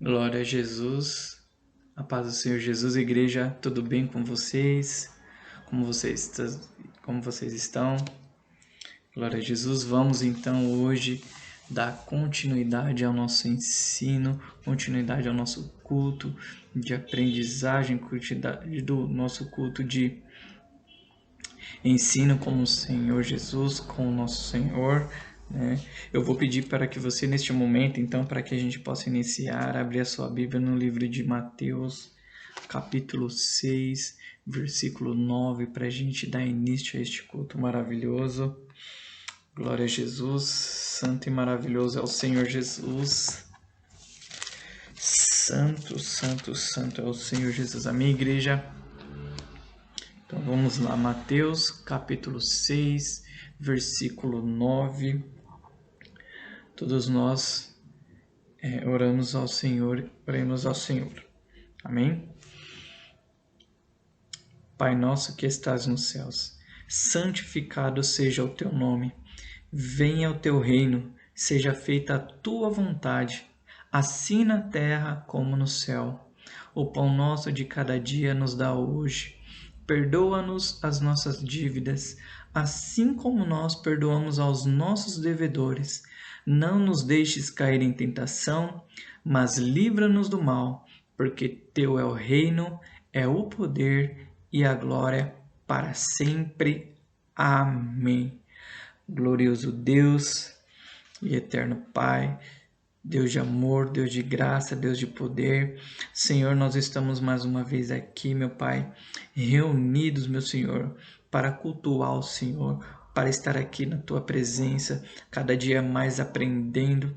Glória a Jesus, a paz do Senhor Jesus, igreja, tudo bem com vocês? Como vocês estão? Glória a Jesus, vamos então hoje dar continuidade ao nosso ensino, continuidade ao nosso culto de aprendizagem, continuidade do nosso culto de ensino com o Senhor Jesus, com o nosso Senhor, né? Eu vou pedir para que você, neste momento, então, para que a gente possa iniciar, abrir a sua Bíblia no livro de Mateus, capítulo 6, versículo 9, para a gente dar início a este culto maravilhoso. Glória a Jesus, santo e maravilhoso é o Senhor Jesus. Santo, santo, santo é o Senhor Jesus. Amém, igreja? Então vamos lá, Mateus capítulo 6, versículo 9. Todos nós oramos ao Senhor, oremos ao Senhor. Amém? Pai nosso que estás nos céus, santificado seja o teu nome. Venha o teu reino, seja feita a tua vontade, assim na terra como no céu. O pão nosso de cada dia nos dá hoje. Perdoa-nos as nossas dívidas, assim como nós perdoamos aos nossos devedores. Não nos deixes cair em tentação, mas livra-nos do mal, porque teu é o reino, é o poder e a glória para sempre. Amém. Glorioso Deus e eterno Pai, Deus de amor, Deus de graça, Deus de poder. Senhor, nós estamos mais uma vez aqui, meu Pai, reunidos, meu Senhor, para cultuar o Senhor, para estar aqui na Tua presença, cada dia mais aprendendo,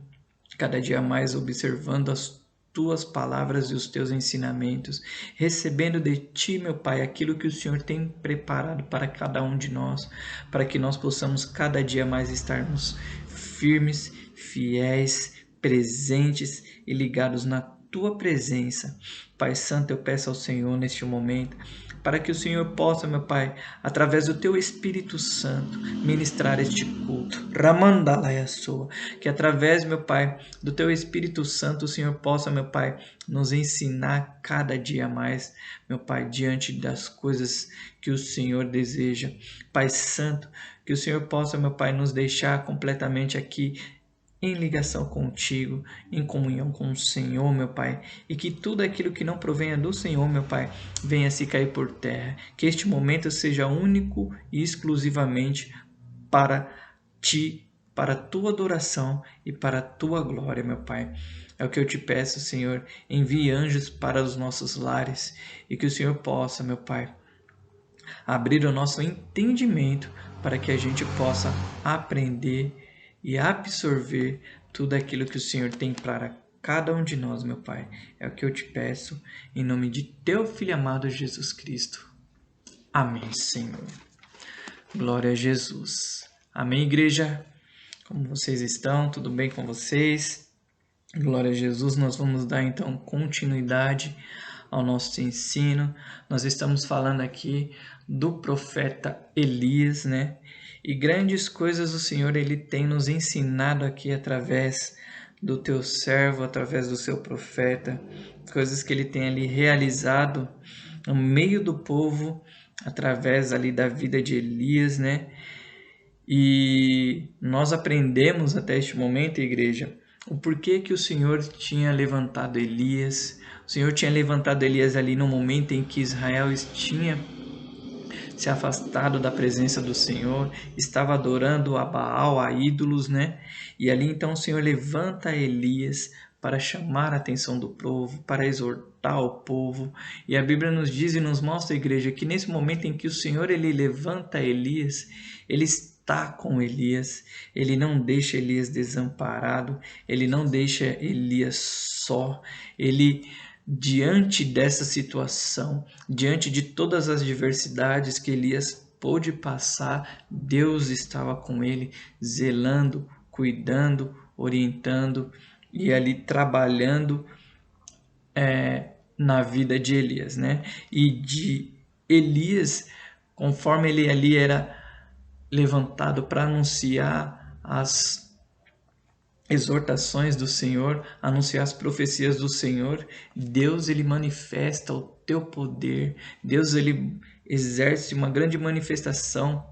cada dia mais observando as Tuas palavras e os Teus ensinamentos, recebendo de Ti, meu Pai, aquilo que o Senhor tem preparado para cada um de nós, para que nós possamos cada dia mais estarmos firmes, fiéis, presentes e ligados na Tua presença. Pai Santo, eu peço ao Senhor neste momento, para que o Senhor possa, meu Pai, através do Teu Espírito Santo, ministrar este culto. Ramandalaya sua. Que através, meu Pai, do Teu Espírito Santo, o Senhor possa, meu Pai, nos ensinar cada dia mais, meu Pai, diante das coisas que o Senhor deseja. Pai Santo, que o Senhor possa, meu Pai, nos deixar completamente aqui em ligação contigo, em comunhão com o Senhor, meu Pai, e que tudo aquilo que não provenha do Senhor, meu Pai, venha se cair por terra. Que este momento seja único e exclusivamente para ti, para a tua adoração e para a tua glória, meu Pai. É o que eu te peço, Senhor. Envie anjos para os nossos lares e que o Senhor possa, meu Pai, abrir o nosso entendimento para que a gente possa aprender e absorver tudo aquilo que o Senhor tem para cada um de nós, meu Pai. É o que eu te peço, em nome de teu Filho amado Jesus Cristo. Amém, Senhor. Glória a Jesus. Amém, igreja? Como vocês estão? Tudo bem com vocês? Glória a Jesus. Nós vamos dar então continuidade ao nosso ensino. Nós estamos falando aqui do profeta Elias, né? E grandes coisas o Senhor ele tem nos ensinado aqui através do teu servo, através do seu profeta, coisas que ele tem ali realizado no meio do povo, através ali da vida de Elias, né? E nós aprendemos até este momento, igreja, o porquê que o Senhor tinha levantado Elias. O Senhor tinha levantado Elias ali no momento em que Israel tinha se afastado da presença do Senhor, estava adorando a Baal, a ídolos, né? E ali então o Senhor levanta Elias para chamar a atenção do povo, para exortar o povo. E a Bíblia nos diz e nos mostra, igreja, que nesse momento em que o Senhor ele levanta Elias, ele está com Elias, ele não deixa Elias desamparado, ele não deixa Elias só, ele diante dessa situação, diante de todas as diversidades que Elias pôde passar, Deus estava com ele, zelando, cuidando, orientando e ali trabalhando na vida de Elias, né? E de Elias, conforme ele ali era levantado para anunciar as exortações do Senhor, anunciar as profecias do Senhor, Deus ele manifesta o teu poder, Deus ele exerce uma grande manifestação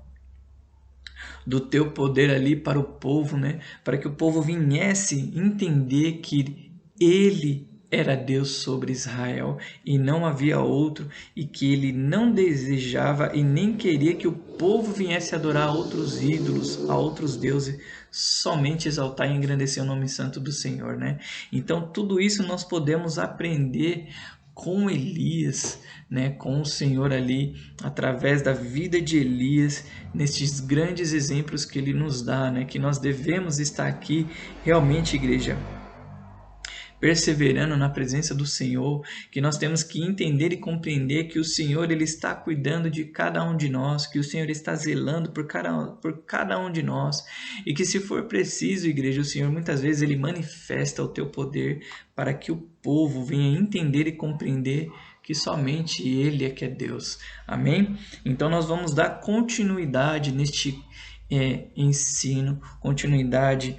do teu poder ali para o povo, né? Para que o povo viesse entender que ele era Deus sobre Israel e não havia outro, e que ele não desejava e nem queria que o povo viesse adorar a outros ídolos, a outros deuses, somente exaltar e engrandecer o nome santo do Senhor, né? Então tudo isso nós podemos aprender com Elias, né, com o Senhor ali, através da vida de Elias, nestes grandes exemplos que ele nos dá, né, que nós devemos estar aqui realmente, igreja, perseverando na presença do Senhor, que nós temos que entender e compreender que o Senhor ele está cuidando de cada um de nós, que o Senhor está zelando por cada um de nós, e que se for preciso, igreja, o Senhor muitas vezes ele manifesta o teu poder para que o povo venha entender e compreender que somente Ele é que é Deus. Amém? Então nós vamos dar continuidade neste ensino, continuidade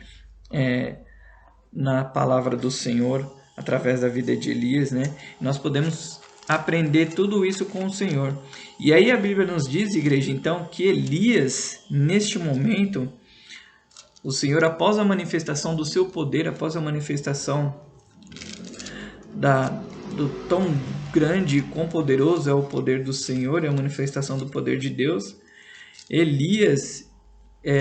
na palavra do Senhor, através da vida de Elias, né? Nós podemos aprender tudo isso com o Senhor. E aí a Bíblia nos diz, igreja, então, que Elias, neste momento, o Senhor, após a manifestação do seu poder, após a manifestação do tão grande e quão poderoso é o poder do Senhor, é a manifestação do poder de Deus, Elias,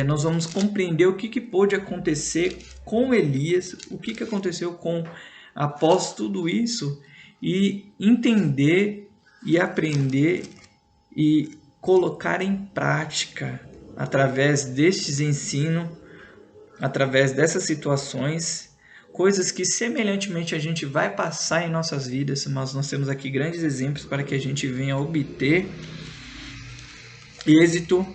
nós vamos compreender o que pôde acontecer com Elias, o que aconteceu após tudo isso, e entender e aprender e colocar em prática, através destes ensinos, através dessas situações, coisas que semelhantemente a gente vai passar em nossas vidas, mas nós temos aqui grandes exemplos para que a gente venha obter êxito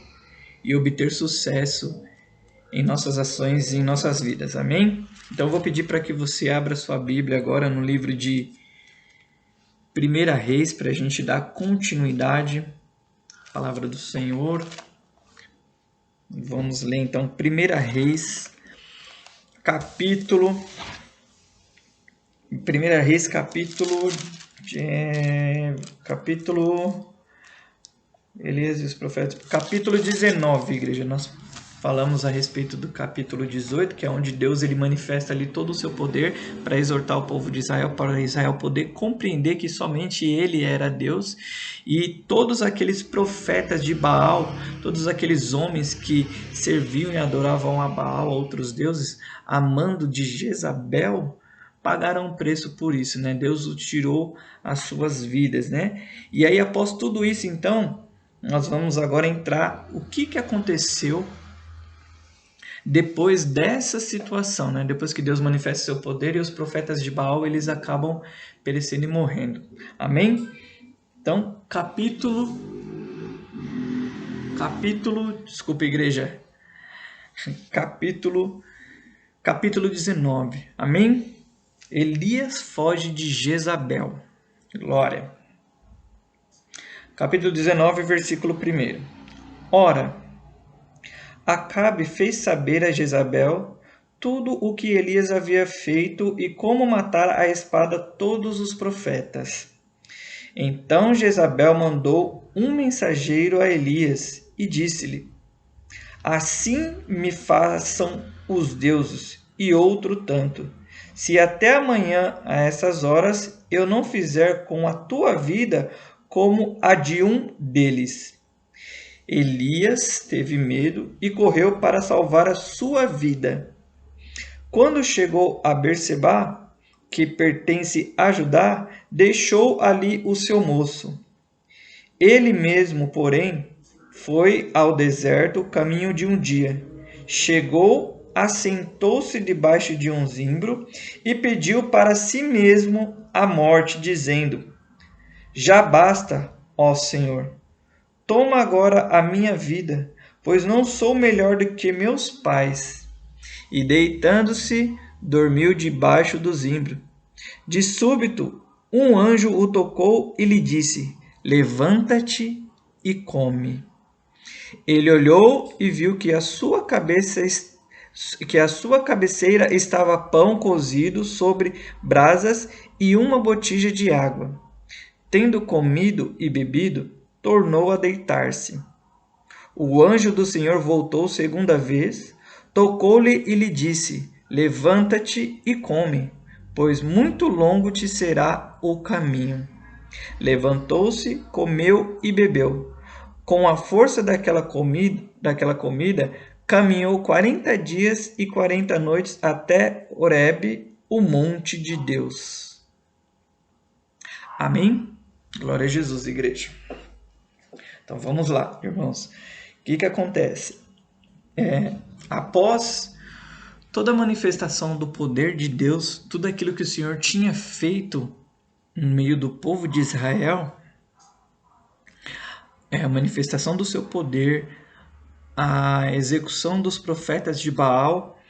e obter sucesso em nossas ações e em nossas vidas. Amém? Então eu vou pedir para que você abra sua Bíblia agora no livro de 1 Reis, para a gente dar continuidade à palavra do Senhor. Vamos ler então 1 Reis, capítulo 19, igreja. Nós falamos a respeito do capítulo 18, que é onde Deus ele manifesta ali todo o seu poder para exortar o povo de Israel, para Israel poder compreender que somente ele era Deus, e todos aqueles profetas de Baal, todos aqueles homens que serviam e adoravam a Baal, a outros deuses, a mando de Jezabel, pagaram um preço por isso, né? Deus o tirou as suas vidas, né? E aí, após tudo isso, então, nós vamos agora entrar o que aconteceu depois dessa situação, né? Depois que Deus manifesta seu poder e os profetas de Baal, eles acabam perecendo e morrendo. Amém? Então, desculpa, igreja. Capítulo 19. Amém? Elias foge de Jezabel. Glória. Capítulo 19, versículo 1. Ora, Acabe fez saber a Jezabel tudo o que Elias havia feito e como matar à espada todos os profetas. Então Jezabel mandou um mensageiro a Elias e disse-lhe: Assim me façam os deuses e outro tanto, se até amanhã a essas horas eu não fizer com a tua vida como a de um deles. Elias teve medo e correu para salvar a sua vida. Quando chegou a Berseba, que pertence a Judá, deixou ali o seu moço. Ele mesmo, porém, foi ao deserto caminho de um dia. Chegou, assentou-se debaixo de um zimbro e pediu para si mesmo a morte, dizendo: Já basta, ó Senhor. Toma agora a minha vida, pois não sou melhor do que meus pais. E deitando-se, dormiu debaixo do zimbro. De súbito, um anjo o tocou e lhe disse: Levanta-te e come. Ele olhou e viu que a sua cabeça que à sua cabeceira estava pão cozido sobre brasas e uma botija de água. Tendo comido e bebido, tornou a deitar-se. O anjo do Senhor voltou segunda vez, tocou-lhe e lhe disse: Levanta-te e come, pois muito longo te será o caminho. Levantou-se, comeu e bebeu. Com a força daquela comida, caminhou 40 dias e 40 noites até Horebe, o monte de Deus. Amém? Glória a Jesus, igreja. Então vamos lá, irmãos. O que acontece? Após toda a manifestação do poder de Deus, tudo aquilo que o Senhor tinha feito no meio do povo de Israel, a manifestação do seu poder, a execução dos profetas de Baal,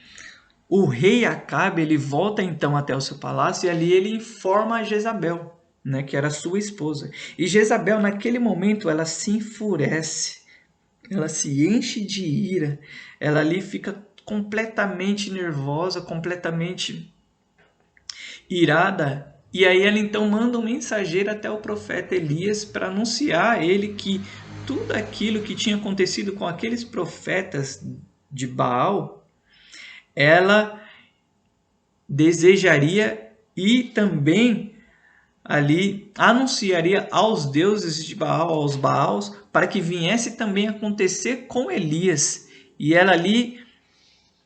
o rei Acabe, ele volta então até o seu palácio e ali ele informa a Jezabel, né, que era sua esposa. E Jezabel, naquele momento, ela se enfurece, ela se enche de ira, ela ali fica completamente nervosa, completamente irada. E aí ela então manda um mensageiro até o profeta Elias para anunciar a ele que tudo aquilo que tinha acontecido com aqueles profetas de Baal, ela desejaria e também ali anunciaria aos deuses de Baal, aos Baals, para que viesse também acontecer com Elias. E ela ali,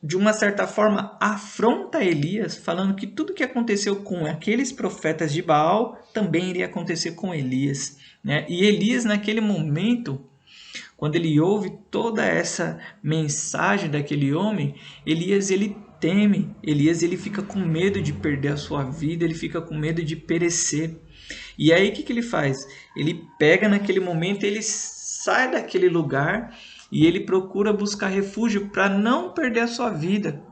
de uma certa forma, afronta Elias, falando que tudo que aconteceu com aqueles profetas de Baal também iria acontecer com Elias, né? E Elias, naquele momento, quando ele ouve toda essa mensagem daquele homem, Elias ele teme, Elias ele fica com medo de perder a sua vida, ele fica com medo de perecer. E aí o que ele faz? Ele pega naquele momento, ele sai daquele lugar e ele procura buscar refúgio para não perder a sua vida,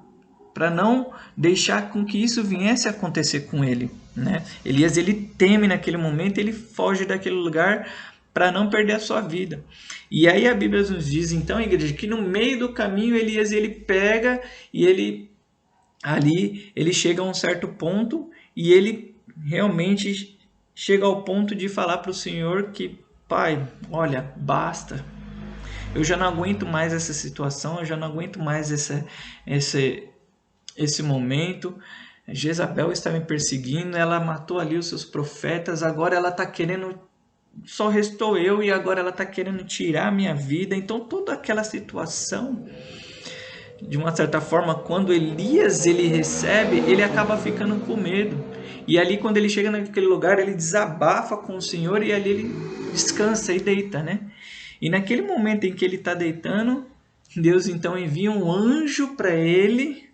para não deixar com que isso viesse a acontecer com ele, né? Elias ele teme naquele momento, ele foge daquele lugar para não perder a sua vida. E aí a Bíblia nos diz então, igreja, que no meio do caminho Elias ele pega e ele chega a um certo ponto e ele realmente chega ao ponto de falar para o Senhor que, Pai, olha, basta. Eu já não aguento mais essa situação, eu já não aguento mais esse momento. Jezabel está me perseguindo, ela matou ali os seus profetas, agora ela está querendo, só restou eu e agora ela está querendo tirar a minha vida. Então toda aquela situação, de uma certa forma, quando Elias ele recebe, ele acaba ficando com medo. E ali quando ele chega naquele lugar, ele desabafa com o Senhor e ali ele descansa e deita, né? E naquele momento em que ele está deitando, Deus então envia um anjo para ele.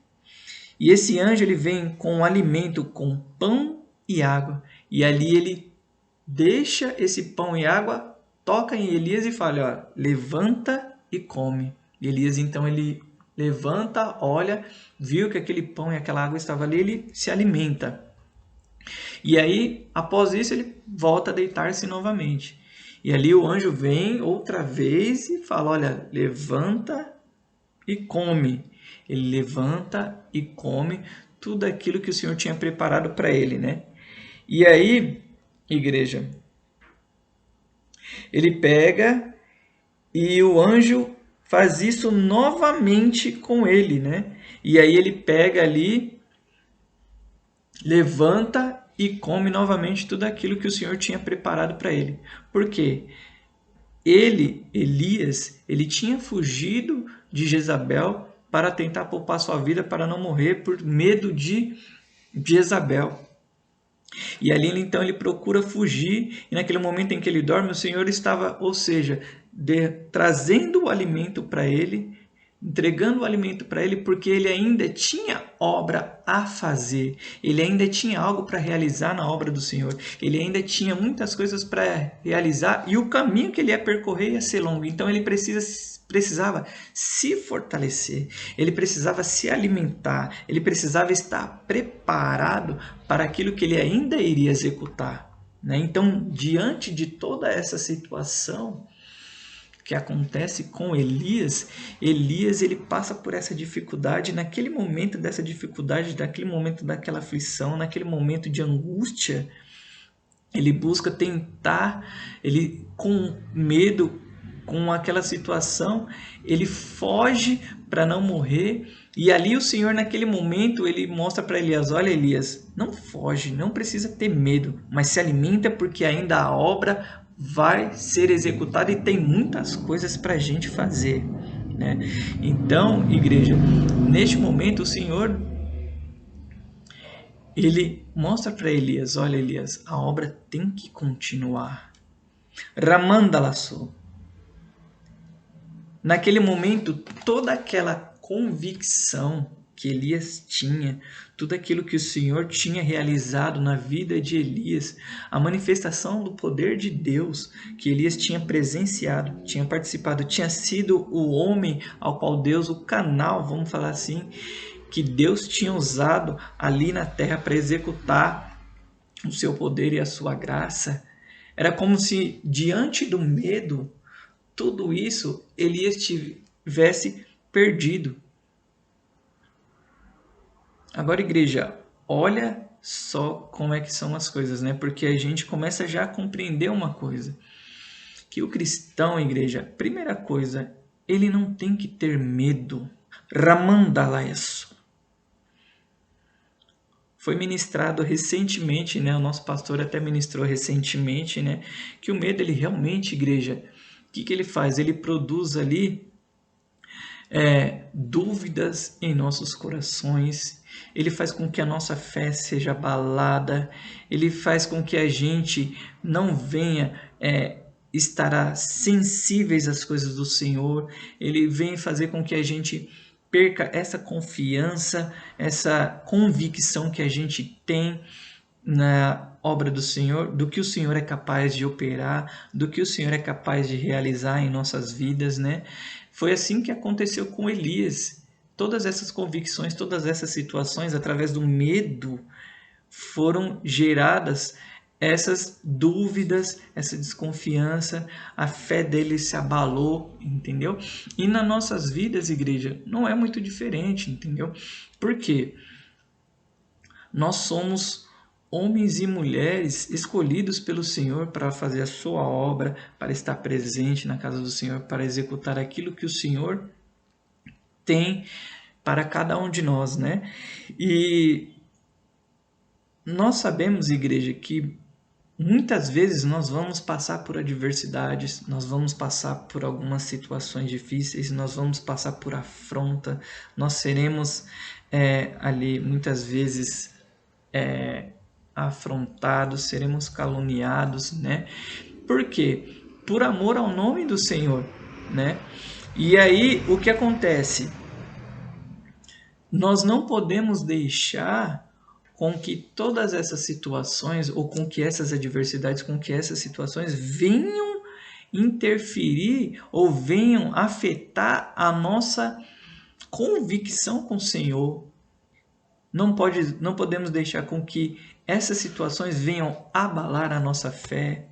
E esse anjo ele vem com um alimento, com pão e água. E ali ele deixa esse pão e água, toca em Elias e fala, ó, levanta e come. E Elias então ele levanta, olha, viu que aquele pão e aquela água estavam ali, ele se alimenta. E aí, após isso, ele volta a deitar-se novamente. E ali o anjo vem outra vez e fala, olha, levanta e come. Ele levanta e come tudo aquilo que o Senhor tinha preparado para ele, né? E aí, igreja, ele pega e o anjo faz isso novamente com ele, né? E aí ele pega ali, levanta e come novamente tudo aquilo que o Senhor tinha preparado para ele. Por quê? Elias, ele tinha fugido de Jezabel para tentar poupar sua vida, para não morrer por medo de Jezabel. E ali então ele procura fugir, e naquele momento em que ele dorme, o Senhor estava, ou seja, trazendo o alimento para ele, entregando o alimento para ele, porque ele ainda tinha obra a fazer, ele ainda tinha algo para realizar na obra do Senhor, ele ainda tinha muitas coisas para realizar e o caminho que ele ia percorrer ia ser longo, então ele precisava se fortalecer, ele precisava se alimentar, ele precisava estar preparado para aquilo que ele ainda iria executar, né? Então, diante de toda essa situação, que acontece com Elias, Elias ele passa por essa dificuldade, naquele momento dessa dificuldade, naquele momento daquela aflição, naquele momento de angústia, ele busca tentar, ele com medo, com aquela situação, ele foge para não morrer. E ali o Senhor, naquele momento, ele mostra para Elias: olha, Elias, não foge, não precisa ter medo, mas se alimenta, porque ainda a obra vai ser executada e tem muitas coisas para a gente fazer, né? Então, igreja, neste momento o Senhor ele mostra para Elias: olha, Elias, a obra tem que continuar. Ramandalaço. Naquele momento, toda aquela convicção que Elias tinha, tudo aquilo que o Senhor tinha realizado na vida de Elias, a manifestação do poder de Deus que Elias tinha presenciado, tinha participado, tinha sido o homem ao qual Deus, o canal, vamos falar assim, que Deus tinha usado ali na terra para executar o seu poder e a sua graça. Era como se, diante do medo, tudo isso Elias tivesse perdido. Agora, igreja, olha só como é que são as coisas, né? Porque a gente começa já a compreender uma coisa. Que o cristão, igreja, primeira coisa, ele não tem que ter medo. Ramandalayasu. Foi ministrado recentemente, né? O nosso pastor até ministrou recentemente, né? Que o medo, ele realmente, igreja, o que ele faz? Ele produz ali dúvidas em nossos corações. Ele faz com que a nossa fé seja abalada. Ele faz com que a gente não venha estar sensíveis às coisas do Senhor. Ele vem fazer com que a gente perca essa confiança, essa convicção que a gente tem na obra do Senhor, do que o Senhor é capaz de operar, do que o Senhor é capaz de realizar em nossas vidas, né? Foi assim que aconteceu com Elias. Todas essas convicções, todas essas situações, através do medo, foram geradas essas dúvidas, essa desconfiança, a fé dele se abalou, entendeu? E nas nossas vidas, igreja, não é muito diferente, entendeu? Por quê? Nós somos homens e mulheres escolhidos pelo Senhor para fazer a sua obra, para estar presente na casa do Senhor, para executar aquilo que o Senhor tem para cada um de nós, né? E nós sabemos, igreja, que muitas vezes nós vamos passar por adversidades, nós vamos passar por algumas situações difíceis, nós vamos passar por afronta, nós seremos ali muitas vezes afrontados, seremos caluniados, né? Por quê? Por amor ao nome do Senhor, né? E aí, o que acontece? Nós não podemos deixar com que todas essas situações, ou com que essas adversidades, com que essas situações venham interferir ou venham afetar a nossa convicção com o Senhor. Não podemos deixar com que essas situações venham abalar a nossa fé.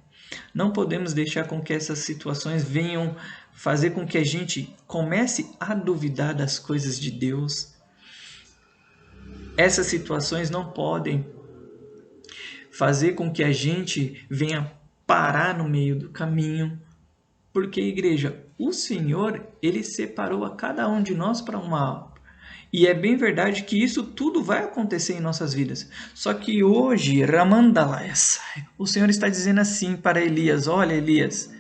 Não podemos deixar com que essas situações venham fazer com que a gente comece a duvidar das coisas de Deus. Essas situações não podem fazer com que a gente venha parar no meio do caminho. Porque, igreja, o Senhor, Ele separou a cada um de nós para uma obra. E é bem verdade que isso tudo vai acontecer em nossas vidas. Só que hoje, Ramandalayas, o Senhor está dizendo assim para Elias: olha, Elias,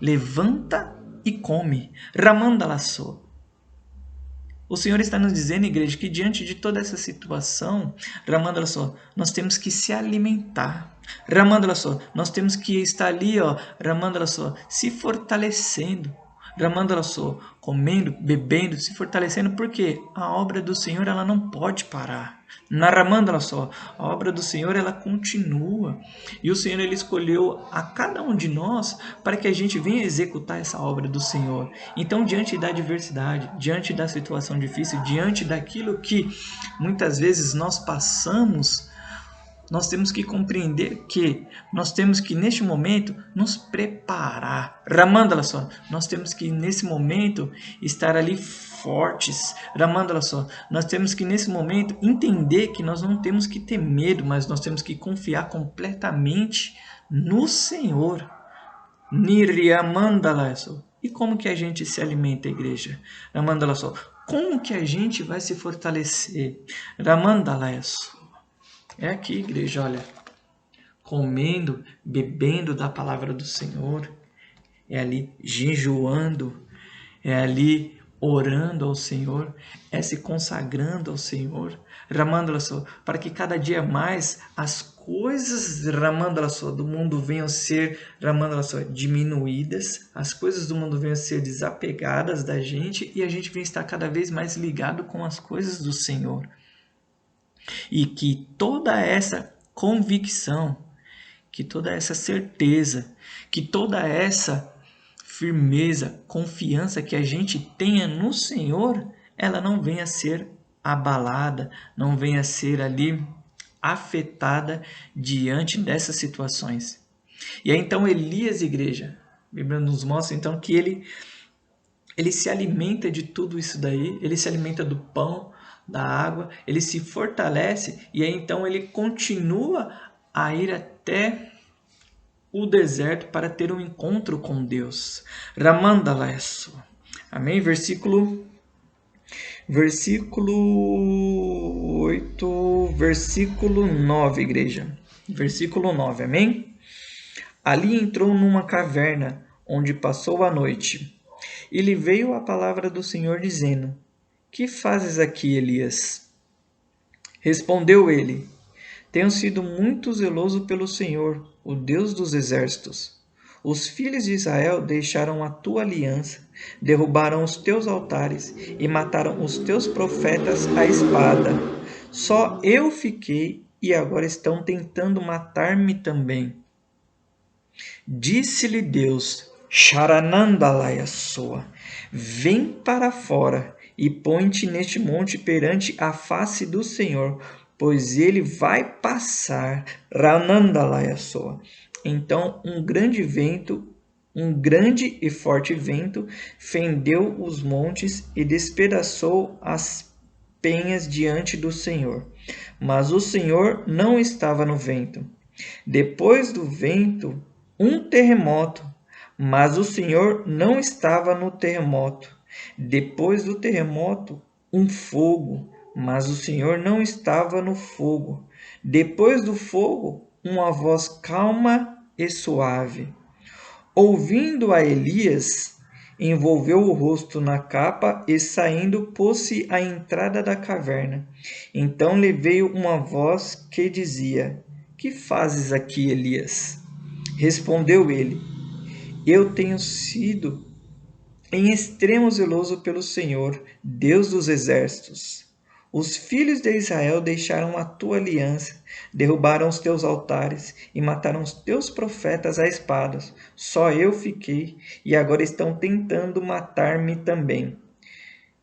levanta e come. Ramandalaçô. O Senhor está nos dizendo, igreja, que diante de toda essa situação, Ramandalaçô, nós temos que se alimentar. Ramandalaçô, nós temos que estar ali, Ramandalaçô, se fortalecendo. Ramandalaçô, comendo, bebendo, se fortalecendo, porque a obra do Senhor ela não pode parar. Na Ramandalaçô, a obra do Senhor ela continua. E o Senhor ele escolheu a cada um de nós para que a gente venha executar essa obra do Senhor. Então, diante da adversidade, diante da situação difícil, diante daquilo que muitas vezes nós passamos nós temos que compreender que nós temos que, neste momento, nos preparar. Ramandala só, nós temos que, nesse momento, estar ali fortes. Ramandala só, nós temos que, nesse momento, entender que nós não temos que ter medo, mas nós temos que confiar completamente no Senhor. Niriamandala só. E como que a gente se alimenta, igreja? Ramandala só. Como que a gente vai se fortalecer? Ramandala só. É aqui, igreja, olha, comendo, bebendo da palavra do Senhor, é ali jejuando, é ali orando ao Senhor, é se consagrando ao Senhor, Ramandala só, para que cada dia mais as coisas, Ramandala só, do mundo venham a ser, Ramandala só, diminuídas, as coisas do mundo venham a ser desapegadas da gente e a gente venha estar cada vez mais ligado com as coisas do Senhor. E que toda essa convicção, que toda essa certeza, que toda essa firmeza, confiança que a gente tenha no Senhor, ela não venha a ser abalada, não venha a ser ali afetada diante dessas situações. E aí então Elias, igreja, a Bíblia nos mostra então que ele se alimenta de tudo isso daí, ele se alimenta do pão, da água, ele se fortalece e aí então ele continua a ir até o deserto para ter um encontro com Deus. Ramandalaeso. Amém? Versículo 8, versículo 9, igreja. Versículo 9, amém? Ali entrou numa caverna, onde passou a noite. E lhe veio a palavra do Senhor, dizendo: Que fazes aqui, Elias? Respondeu ele: Tenho sido muito zeloso pelo Senhor, o Deus dos exércitos. Os filhos de Israel deixaram a tua aliança, derrubaram os teus altares e mataram os teus profetas à espada. Só eu fiquei e agora estão tentando matar-me também. Disse-lhe Deus: Sharanandalaya soa, vem para fora e põe-te neste monte perante a face do Senhor, pois ele vai passar. Ranandalaya soa. Então um grande e forte vento fendeu os montes e despedaçou as penhas diante do Senhor. Mas o Senhor não estava no vento. Depois do vento, um terremoto, mas o Senhor não estava no terremoto. Depois do terremoto, um fogo, mas o Senhor não estava no fogo. Depois do fogo, uma voz calma e suave. Ouvindo a Elias, envolveu o rosto na capa e, saindo, pôs-se à entrada da caverna. Então lhe veio uma voz que dizia: Que fazes aqui, Elias? Respondeu ele: Eu tenho sido em extremo zeloso pelo Senhor, Deus dos exércitos. Os filhos de Israel deixaram a tua aliança, derrubaram os teus altares e mataram os teus profetas à espada. Só eu fiquei e agora estão tentando matar-me também.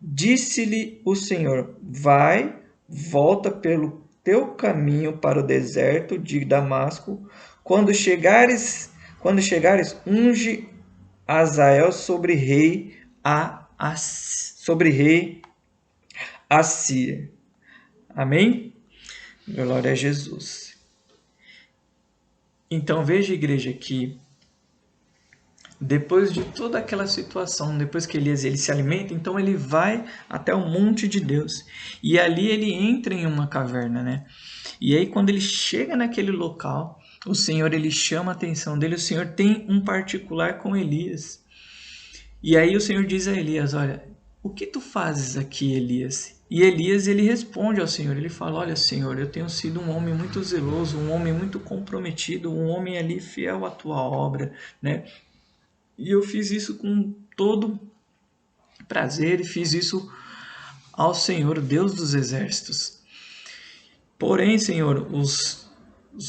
Disse-lhe o Senhor: Vai, volta pelo teu caminho para o deserto de Damasco. Quando chegares, unge Azael sobre rei Assíria. Amém? Glória a Jesus. Então veja, igreja, que depois de toda aquela situação, depois que Elias ele se alimenta, então ele vai até o monte de Deus. E ali ele entra em uma caverna, né? E aí quando ele chega naquele local, o Senhor ele chama a atenção dele, o Senhor tem um particular com Elias. E aí o Senhor diz a Elias: Olha, o que tu fazes aqui, Elias? E Elias ele responde ao Senhor, ele fala: Olha, Senhor, eu tenho sido um homem muito zeloso, um homem muito comprometido, um homem ali fiel à tua obra, né? E eu fiz isso com todo prazer e fiz isso ao Senhor, Deus dos exércitos. Porém, Senhor, os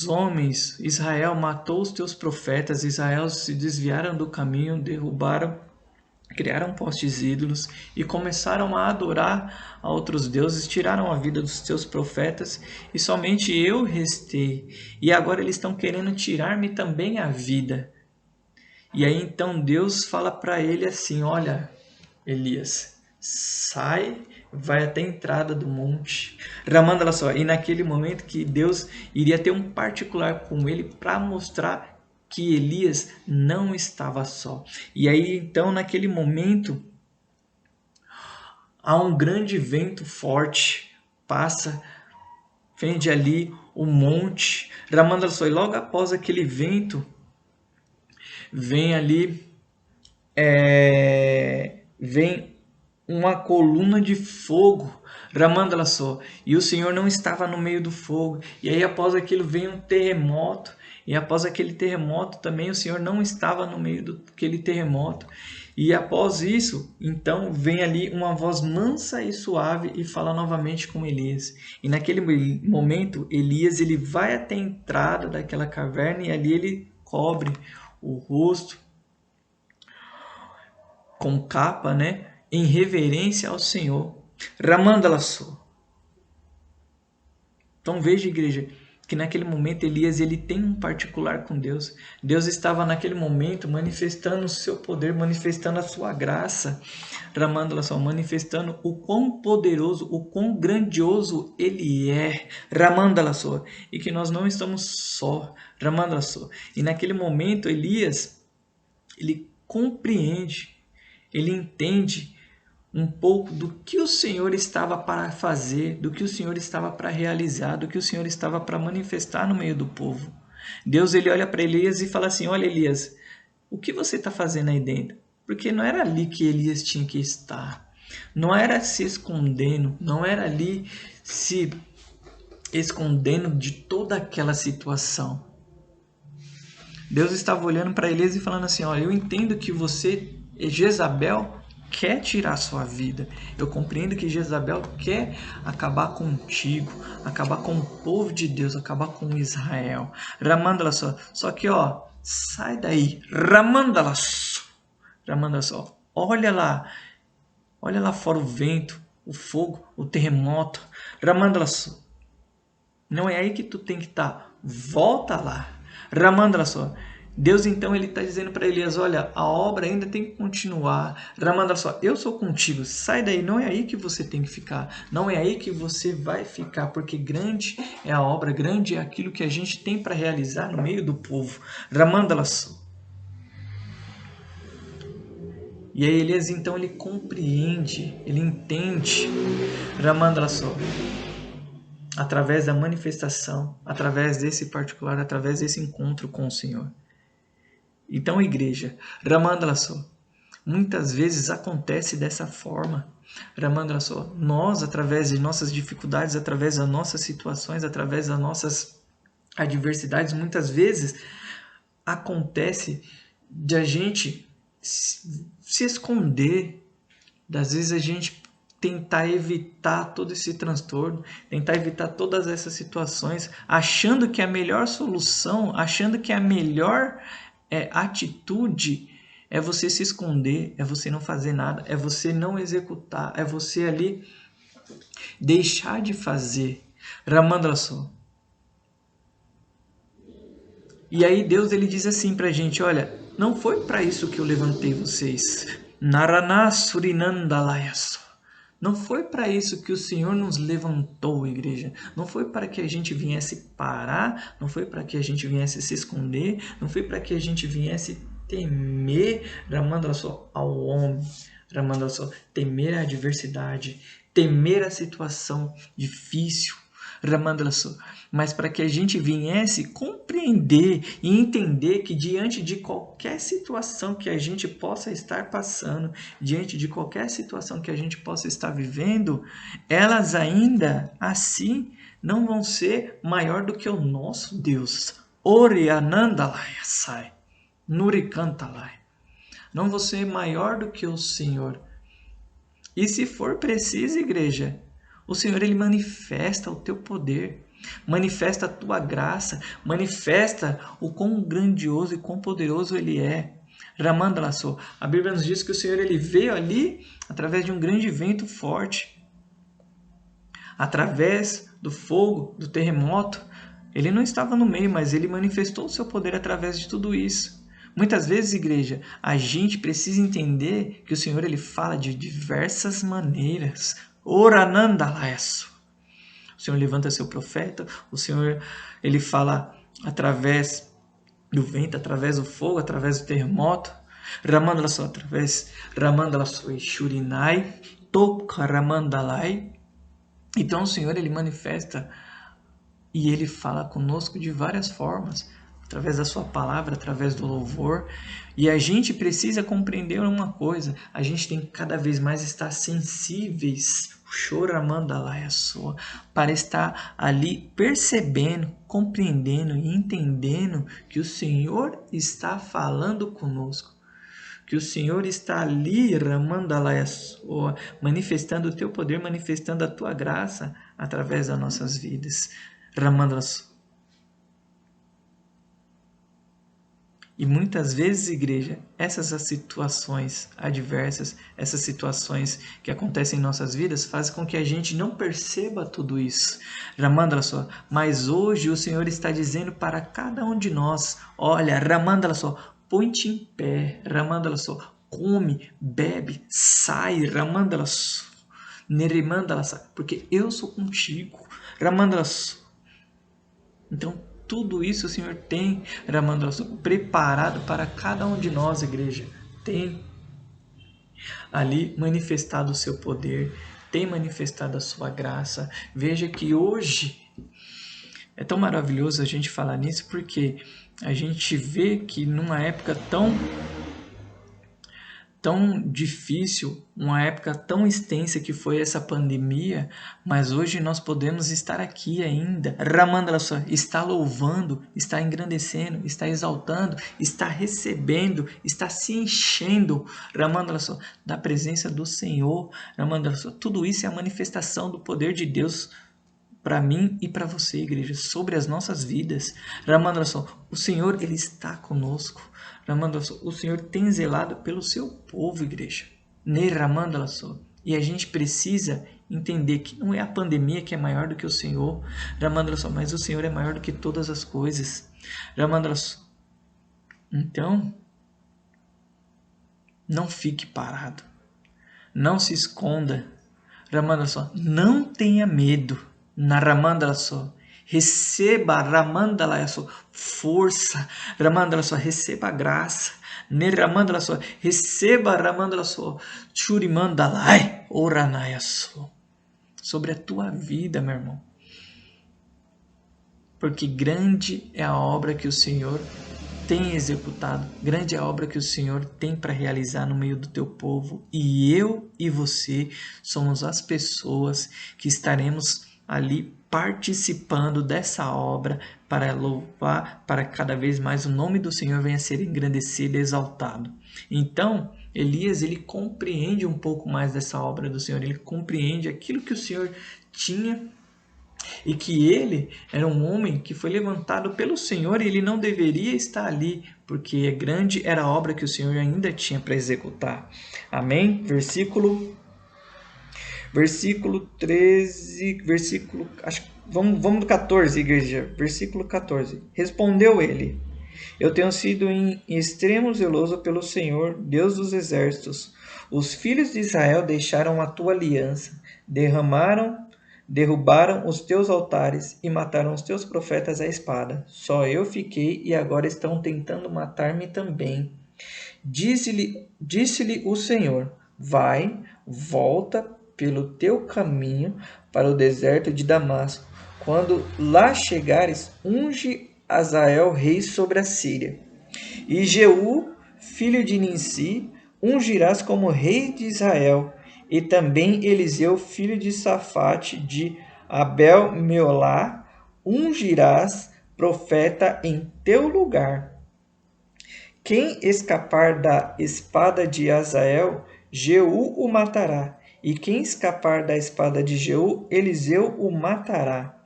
homens, Israel matou os teus profetas, Israel se desviaram do caminho, derrubaram criaram postes ídolos e começaram a adorar a outros deuses, tiraram a vida dos teus profetas e somente eu restei. E agora eles estão querendo tirar-me também a vida. E aí então Deus fala para ele assim: olha, Elias, sai, vai até a entrada do monte. Ramando, olha só, e naquele momento que Deus iria ter um particular com ele para mostrar que Elias não estava só. E aí então naquele momento há um grande vento forte, passa, fende ali o monte. Ramando, olha só, e logo após aquele vento vem ali vem uma coluna de fogo, ramando, olha só, e o Senhor não estava no meio do fogo, e aí após aquilo vem um terremoto, e após aquele terremoto também o Senhor não estava no meio daquele terremoto, e após isso, então vem ali uma voz mansa e suave e fala novamente com Elias, e naquele momento Elias ele vai até a entrada daquela caverna e ali ele cobre o rosto com capa, né, em reverência ao Senhor. Ramandalaçô. Então veja, igreja, que naquele momento Elias ele tem um particular com Deus. Deus estava naquele momento manifestando o seu poder, manifestando a sua graça. Ramandalaçô, manifestando o quão poderoso, o quão grandioso ele é. Ramandalaçô. E que nós não estamos só. Ramandalaçô. E naquele momento Elias, ele compreende, ele entende um pouco do que o Senhor estava para fazer, do que o Senhor estava para realizar, do que o Senhor estava para manifestar no meio do povo. Deus ele olha para Elias e fala assim: olha, Elias, o que você está fazendo aí dentro? Porque não era ali que Elias tinha que estar. Não era se escondendo, não era ali se escondendo de toda aquela situação. Deus estava olhando para Elias e falando assim: olha, eu entendo que você, Jezabel, quer tirar sua vida. Eu compreendo que Jezabel quer acabar contigo, acabar com o povo de Deus, acabar com Israel. Ramandala só que ó, sai daí. Ramandala só. Olha lá fora o vento, o fogo, o terremoto. Ramandala só. Não é aí que tu tem que estar. Volta lá. Ramandala só. Deus então ele está dizendo para Elias: olha, a obra ainda tem que continuar. Ramandala só, eu sou contigo, sai daí, não é aí que você tem que ficar, não é aí que você vai ficar, porque grande é a obra, grande é aquilo que a gente tem para realizar no meio do povo. Ramandala só. E aí Elias então ele compreende, ele entende. Ramandala só. Através da manifestação, através desse particular, através desse encontro com o Senhor. Então, igreja, Ramandala só, muitas vezes acontece dessa forma. Ramandala só, nós, através de nossas dificuldades, através das nossas situações, através das nossas adversidades, muitas vezes acontece de a gente se esconder, das vezes a gente tentar evitar todo esse transtorno, tentar evitar todas essas situações, achando que a melhor solução, achando que a melhor atitude é você se esconder, é você não fazer nada, é você não executar, é você ali deixar de fazer. Ramandala só. E aí Deus ele diz assim pra gente: olha, não foi para isso que eu levantei vocês. Narana Surinandalayaso. Não foi para isso que o Senhor nos levantou, igreja. Não foi para que a gente viesse parar, não foi para que a gente viesse se esconder, não foi para que a gente viesse temer, Ramandala só, ao homem, Ramandala só, temer a adversidade, temer a situação difícil, Ramandala só, mas para que a gente viesse compreender e entender que diante de qualquer situação que a gente possa estar passando, diante de qualquer situação que a gente possa estar vivendo, elas ainda assim não vão ser maior do que o nosso Deus. Orianandalaya sai, Nurikantalai. Não vão ser maior do que o Senhor. E se for preciso, igreja, o Senhor ele manifesta o teu poder, manifesta a tua graça, manifesta o quão grandioso e quão poderoso ele é. Ramandalaçô. A Bíblia nos diz que o Senhor ele veio ali através de um grande vento forte, através do fogo, do terremoto. Ele não estava no meio, mas ele manifestou o seu poder através de tudo isso. Muitas vezes, igreja, a gente precisa entender que o Senhor ele fala de diversas maneiras. Oranandalaço. O Senhor levanta seu profeta, o Senhor ele fala através do vento, através do fogo, através do terremoto. Ramandalaço, através Ramandalaço e Shurinai, Toka Ramandalai. Então o Senhor ele manifesta e ele fala conosco de várias formas, através da sua palavra, através do louvor. E a gente precisa compreender uma coisa, a gente tem que cada vez mais estar sensíveis, para estar ali percebendo, compreendendo e entendendo que o Senhor está falando conosco. Que o Senhor está ali, manifestando o teu poder, manifestando a tua graça através das nossas vidas. E muitas vezes, igreja, essas situações adversas, essas situações que acontecem em nossas vidas, fazem com que a gente não perceba tudo isso. Mas hoje o Senhor está dizendo para cada um de nós, olha, põe-te em pé, come, bebe, sai, porque eu sou contigo. Então, tudo isso o Senhor tem, preparado para cada um de nós, igreja. Tem ali manifestado o seu poder, tem manifestado a sua graça. Veja que hoje é tão maravilhoso a gente falar nisso, porque a gente vê que numa época tão difícil, uma época tão extensa que foi essa pandemia, mas hoje nós podemos estar aqui ainda, está louvando, está engrandecendo, está exaltando, está recebendo, está se enchendo, da presença do Senhor. Tudo isso é a manifestação do poder de Deus para mim e para você, igreja, sobre as nossas vidas. O Senhor, Ele está conosco. O Senhor tem zelado pelo seu povo, igreja. E a gente precisa entender que não é a pandemia que é maior do que o Senhor, mas o Senhor é maior do que todas as coisas. Então, não fique parado. Não se esconda. Não tenha medo. Receba força, receba graça, receba churimandalai, oranayaso, sobre a tua vida, meu irmão. Porque grande é a obra que o Senhor tem executado, grande é a obra que o Senhor tem para realizar no meio do teu povo, e eu e você somos as pessoas que estaremos ali participando dessa obra para louvar, para que cada vez mais o nome do Senhor venha a ser engrandecido e exaltado. Então, Elias, ele compreende um pouco mais dessa obra do Senhor, ele compreende aquilo que o Senhor tinha e que ele era um homem que foi levantado pelo Senhor e ele não deveria estar ali, porque grande era a obra que o Senhor ainda tinha para executar. Amém? Versículo 13, vamos do 14, igreja. Versículo 14. Respondeu ele: eu tenho sido em extremo zeloso pelo Senhor, Deus dos exércitos. Os filhos de Israel deixaram a tua aliança, derrubaram os teus altares e mataram os teus profetas à espada. Só eu fiquei e agora estão tentando matar-me também. Disse-lhe o Senhor: vai, volta pelo teu caminho para o deserto de Damasco. Quando lá chegares, unge Azael rei sobre a Síria. E Jeú, filho de Ninsi, ungirás como rei de Israel. E também Eliseu, filho de Safate, de Abel-Meolá, ungirás profeta em teu lugar. Quem escapar da espada de Azael, Jeú o matará. E quem escapar da espada de Jeú, Eliseu o matará.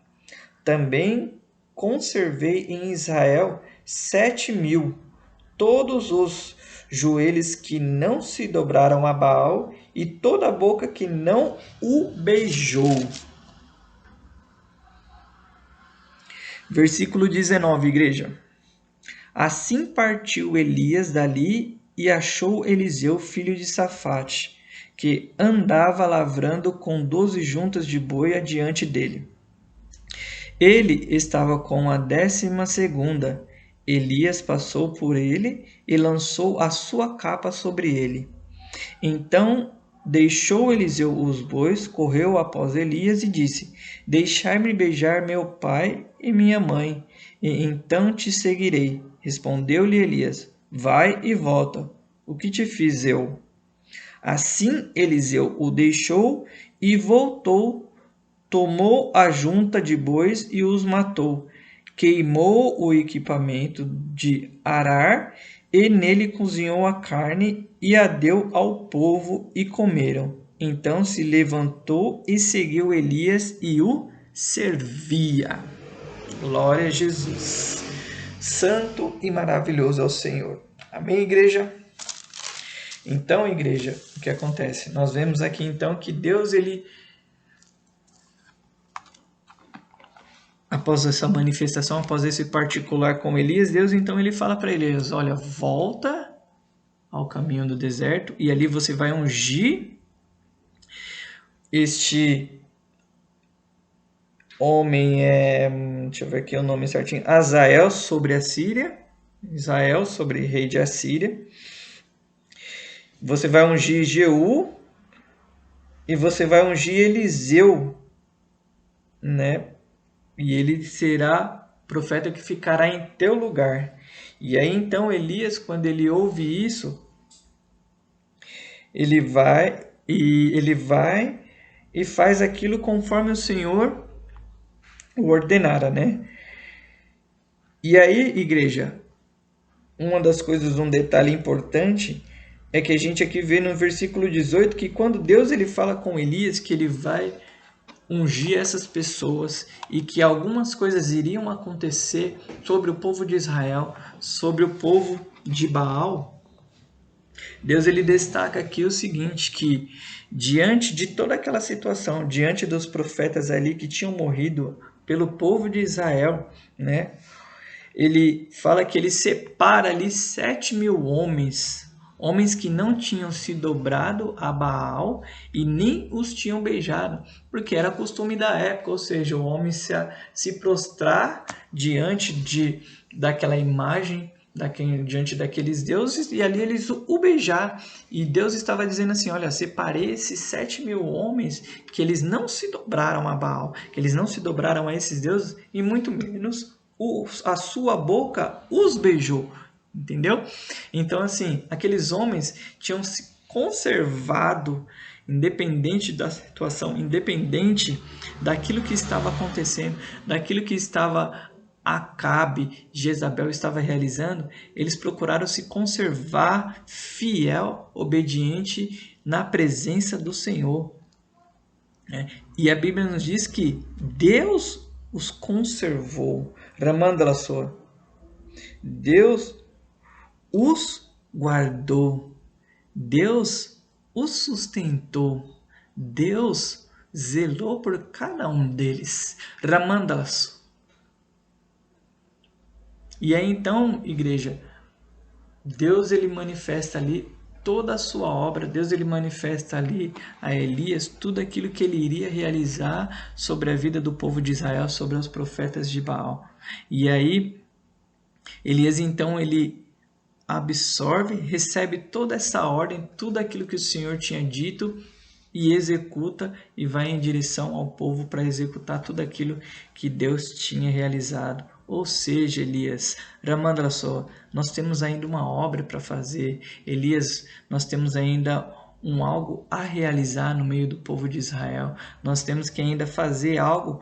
Também conservei em Israel 7.000, todos os joelhos que não se dobraram a Baal e toda a boca que não o beijou. Versículo 19, igreja. Assim partiu Elias dali e achou Eliseu, filho de Safate, que andava lavrando com 12 juntas de boi adiante dele. Ele estava com a 12ª. Elias passou por ele e lançou a sua capa sobre ele. Então deixou Eliseu os bois, correu após Elias e disse: Deixai-me beijar meu pai e minha mãe, e então te seguirei. Respondeu-lhe Elias: Vai e volta. O que te fiz eu? Assim Eliseu o deixou e voltou, tomou a junta de bois e os matou. Queimou o equipamento de arar e nele cozinhou a carne e a deu ao povo e comeram. Então se levantou e seguiu Elias e o servia. Glória a Jesus. Santo e maravilhoso é o Senhor. Amém, igreja? Então, igreja, o que acontece? Nós vemos aqui então que Deus, ele, após essa manifestação, após esse particular com Elias, Deus então ele fala para Elias: olha, volta ao caminho do deserto e ali você vai ungir este homem, deixa eu ver aqui o nome certinho, Azael sobre a Síria, Israel sobre rei de Assíria. Você vai ungir Jeú e você vai ungir Eliseu, né? E ele será profeta que ficará em teu lugar. E aí então Elias, quando ele ouve isso, ele vai e faz aquilo conforme o Senhor o ordenara, né? E aí, igreja, uma das coisas, um detalhe importante é que a gente aqui vê no versículo 18 que quando Deus ele fala com Elias que ele vai ungir essas pessoas e que algumas coisas iriam acontecer sobre o povo de Israel, sobre o povo de Baal, Deus ele destaca aqui o seguinte, que diante de toda aquela situação, diante dos profetas ali que tinham morrido pelo povo de Israel, né? Ele fala que ele separa ali 7.000 homens que não tinham se dobrado a Baal e nem os tinham beijado, porque era costume da época, ou seja, o homem se prostrar diante daquela imagem, diante daqueles deuses, e ali eles o beijar. E Deus estava dizendo assim: olha, separei esses 7.000 homens que eles não se dobraram a Baal, que eles não se dobraram a esses deuses, e muito menos a sua boca os beijou. Entendeu? Então, assim, aqueles homens tinham se conservado, independente da situação, independente daquilo que estava acontecendo, daquilo que estava Acabe, Jezabel estava realizando, eles procuraram se conservar fiel, obediente na presença do Senhor. E a Bíblia nos diz que Deus os conservou. Ramandala soa. Deus os guardou, Deus os sustentou, Deus zelou por cada um deles. Ramandalas. E aí então, igreja, Deus ele manifesta ali toda a sua obra, Deus ele manifesta ali a Elias tudo aquilo que ele iria realizar sobre a vida do povo de Israel, sobre os profetas de Baal. E aí, Elias então ele absorve, recebe toda essa ordem, tudo aquilo que o Senhor tinha dito e executa e vai em direção ao povo para executar tudo aquilo que Deus tinha realizado. Ou seja, Elias, Ramandra só, nós temos ainda uma obra para fazer. Elias, nós temos ainda algo a realizar no meio do povo de Israel. Nós temos que ainda fazer algo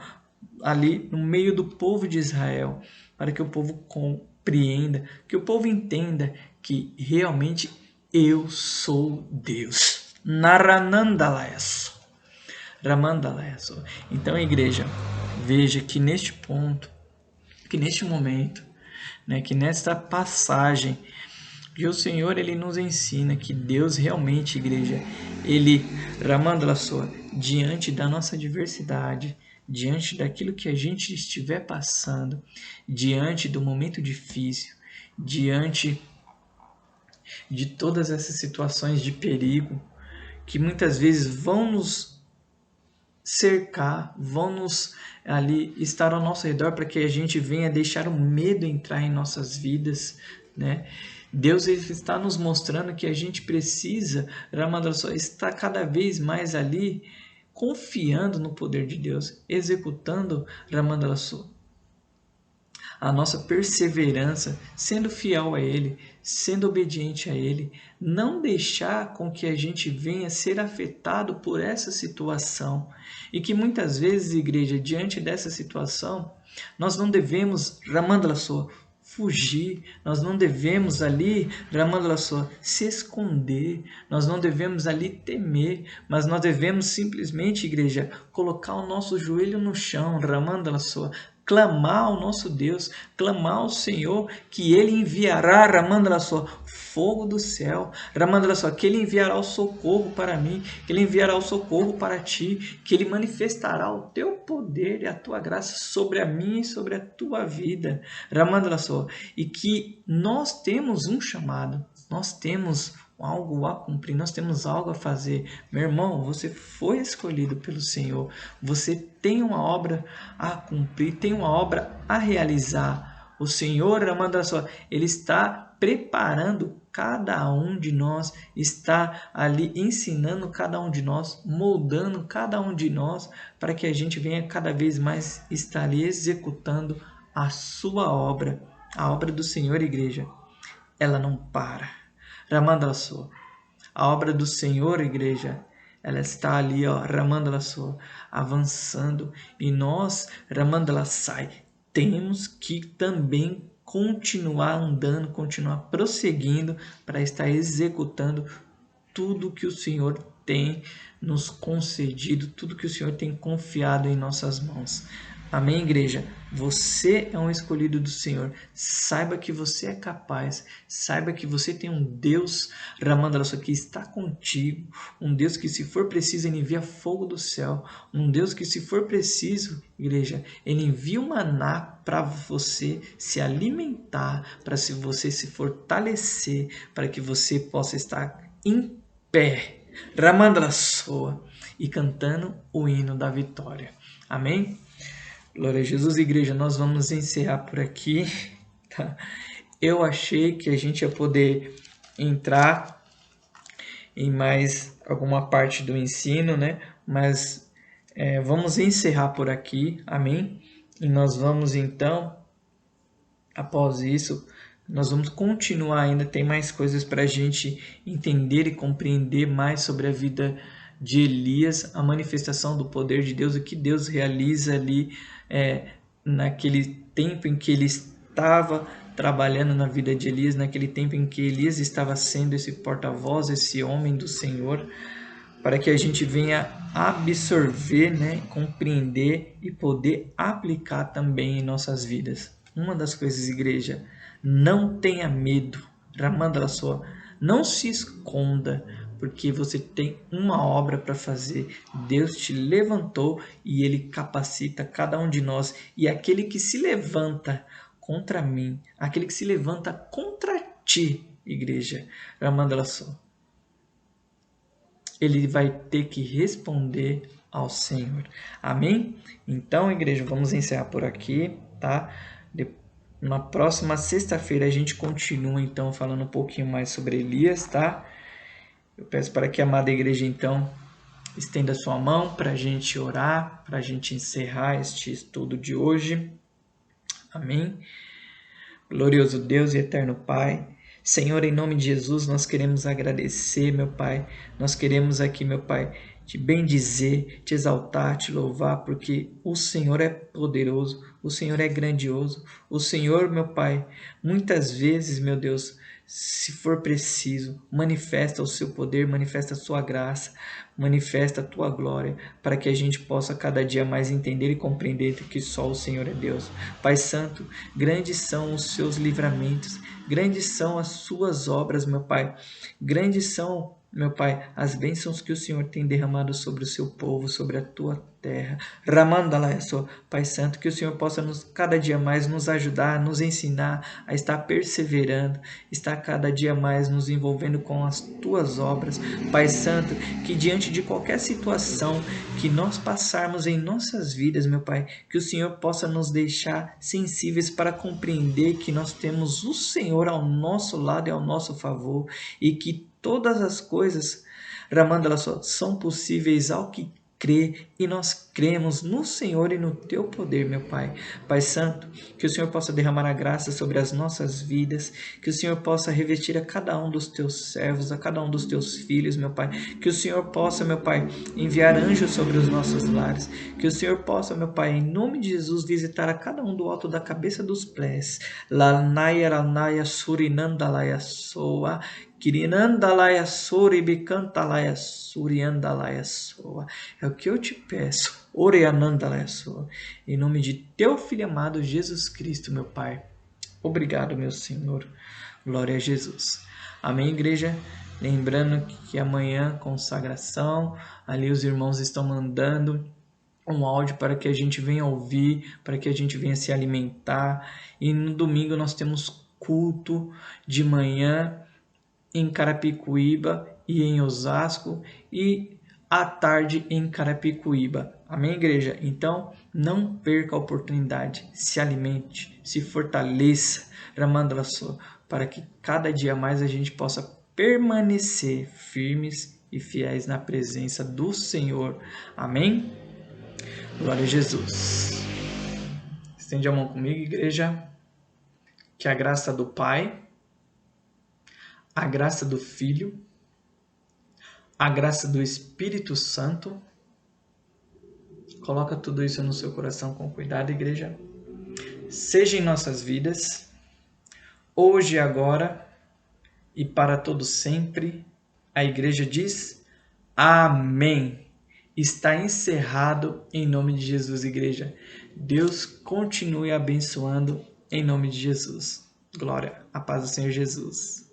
ali no meio do povo de Israel, para que o povo compreenda, que o povo entenda que realmente eu sou Deus. Naranandalayaso. Ramandalayaso. Então, igreja, veja que neste ponto, que neste momento, né, que nesta passagem, Porque o Senhor, Ele nos ensina que Deus realmente, igreja, Ele, Ramandala sua, diante da nossa adversidade, diante daquilo que a gente estiver passando, diante do momento difícil, diante de todas essas situações de perigo, que muitas vezes vão nos cercar, vão nos ali estar ao nosso redor para que a gente venha deixar o medo entrar em nossas vidas, né? Deus ele está nos mostrando que a gente precisa, Ramadasó, estar cada vez mais ali confiando no poder de Deus, executando Ramadasó, a nossa perseverança, sendo fiel a Ele, sendo obediente a Ele, não deixar com que a gente venha ser afetado por essa situação. E que muitas vezes, igreja, diante dessa situação, nós não devemos, Ramandala sua, fugir, nós não devemos ali, Ramandala sua, se esconder, nós não devemos ali temer, mas nós devemos simplesmente, igreja, colocar o nosso joelho no chão, Ramandala sua, clamar ao nosso Deus, clamar ao Senhor que Ele enviará, Ramandala sua, fogo do céu, Ramandala sua, que Ele enviará o socorro para mim, que Ele enviará o socorro para ti, que Ele manifestará o teu poder e a tua graça sobre a minha e sobre a tua vida, Ramandala sua, e que nós temos um chamado, nós temos algo a cumprir, nós temos algo a fazer. Meu irmão, você foi escolhido pelo Senhor, você tem uma obra a cumprir, tem uma obra a realizar. O Senhor, Ramandala sua, Ele está preparando cada um de nós, está ali ensinando cada um de nós, moldando cada um de nós, para que a gente venha cada vez mais estar ali executando a sua obra, a obra do Senhor, igreja. Ela não para. Ramandala sua, a obra do Senhor, igreja, ela está ali, ó, Ramandala sua, avançando, e nós, Ramandala sai, temos que também continuar andando, continuar prosseguindo para estar executando tudo que o Senhor tem nos concedido, tudo que o Senhor tem confiado em nossas mãos. Amém, igreja? Você é um escolhido do Senhor. Saiba que você é capaz. Saiba que você tem um Deus, Ramandala, que está contigo. Um Deus que, se for preciso, Ele envia fogo do céu. Um Deus que, se for preciso, igreja, Ele envia um maná para você se alimentar, para se você se fortalecer, para que você possa estar em pé, Ramandala soa, e cantando o hino da vitória. Amém? Glória a Jesus, igreja, nós vamos encerrar por aqui, tá? Eu achei que a gente ia poder entrar em mais alguma parte do ensino, né? Mas vamos encerrar por aqui, amém? E nós vamos então, após isso, nós vamos continuar ainda, tem mais coisas para a gente entender e compreender mais sobre a vida de Elias, a manifestação do poder de Deus, o que Deus realiza ali naquele tempo em que ele estava trabalhando na vida de Elias, naquele tempo em que Elias estava sendo esse porta-voz, esse homem do Senhor, para que a gente venha absorver, né, compreender e poder aplicar também em nossas vidas. Uma das coisas, igreja, não tenha medo, Ramandala sua, não se esconda, porque você tem uma obra para fazer. Deus te levantou e Ele capacita cada um de nós. E aquele que se levanta contra mim, aquele que se levanta contra ti, igreja, Ramandala sua, ele vai ter que responder ao Senhor. Amém? Então, igreja, vamos encerrar por aqui, tá? Na próxima sexta-feira a gente continua, então, falando um pouquinho mais sobre Elias, tá? Eu peço para que a amada igreja, então, estenda sua mão para a gente orar, para a gente encerrar este estudo de hoje. Amém? Glorioso Deus e eterno Pai, Senhor, em nome de Jesus, nós queremos agradecer, meu Pai. Nós queremos aqui, meu Pai, te bendizer, te exaltar, te louvar, porque o Senhor é poderoso, o Senhor é grandioso. O Senhor, meu Pai, muitas vezes, meu Deus, se for preciso, manifesta o seu poder, manifesta a sua graça, manifesta a tua glória, para que a gente possa cada dia mais entender e compreender que só o Senhor é Deus. Pai Santo, grandes são os seus livramentos, grandes são as suas obras, meu Pai. Grandes são, meu Pai, as bênçãos que o Senhor tem derramado sobre o seu povo, sobre a tua terra. Ramandalayaso, Pai Santo, que o Senhor possa cada dia mais nos ajudar, nos ensinar a estar perseverando, estar cada dia mais nos envolvendo com as tuas obras. Pai Santo, que diante de qualquer situação que nós passarmos em nossas vidas, meu Pai, que o Senhor possa nos deixar sensíveis para compreender que nós temos o Senhor ao nosso lado e ao nosso favor, e que todas as coisas, Ramandala, são possíveis ao que crê, e nós cremos no Senhor e no teu poder, meu Pai. Pai Santo, que o Senhor possa derramar a graça sobre as nossas vidas, que o Senhor possa revestir a cada um dos teus servos, a cada um dos teus filhos, meu Pai. Que o Senhor possa, meu Pai, enviar anjos sobre os nossos lares. Que o Senhor possa, meu Pai, em nome de Jesus, visitar a cada um do alto da cabeça dos pés. Lanaya Ranaya Surinandalaya Soa. Kirinandalaya Suribicantalaya Suriandalaya Soa. É o que eu te peço. Oreanandalaya Soa. Em nome de teu Filho amado Jesus Cristo, meu Pai. Obrigado, meu Senhor. Glória a Jesus. Amém, igreja? Lembrando que amanhã, consagração, ali os irmãos estão mandando um áudio para que a gente venha ouvir, para que a gente venha se alimentar. E no domingo nós temos culto de manhã em Carapicuíba e em Osasco, e à tarde em Carapicuíba. Amém, igreja? Então, não perca a oportunidade. Se alimente, se fortaleça, Ramandala, para que cada dia mais a gente possa permanecer firmes e fiéis na presença do Senhor. Amém? Glória a Jesus. Estende a mão comigo, igreja. Que a graça do Pai, a graça do Filho, a graça do Espírito Santo. Coloca tudo isso no seu coração com cuidado, igreja. Seja em nossas vidas, hoje e agora, e para todo sempre. A igreja diz: Amém. Está encerrado em nome de Jesus, igreja. Deus continue abençoando em nome de Jesus. Glória, a paz do Senhor Jesus.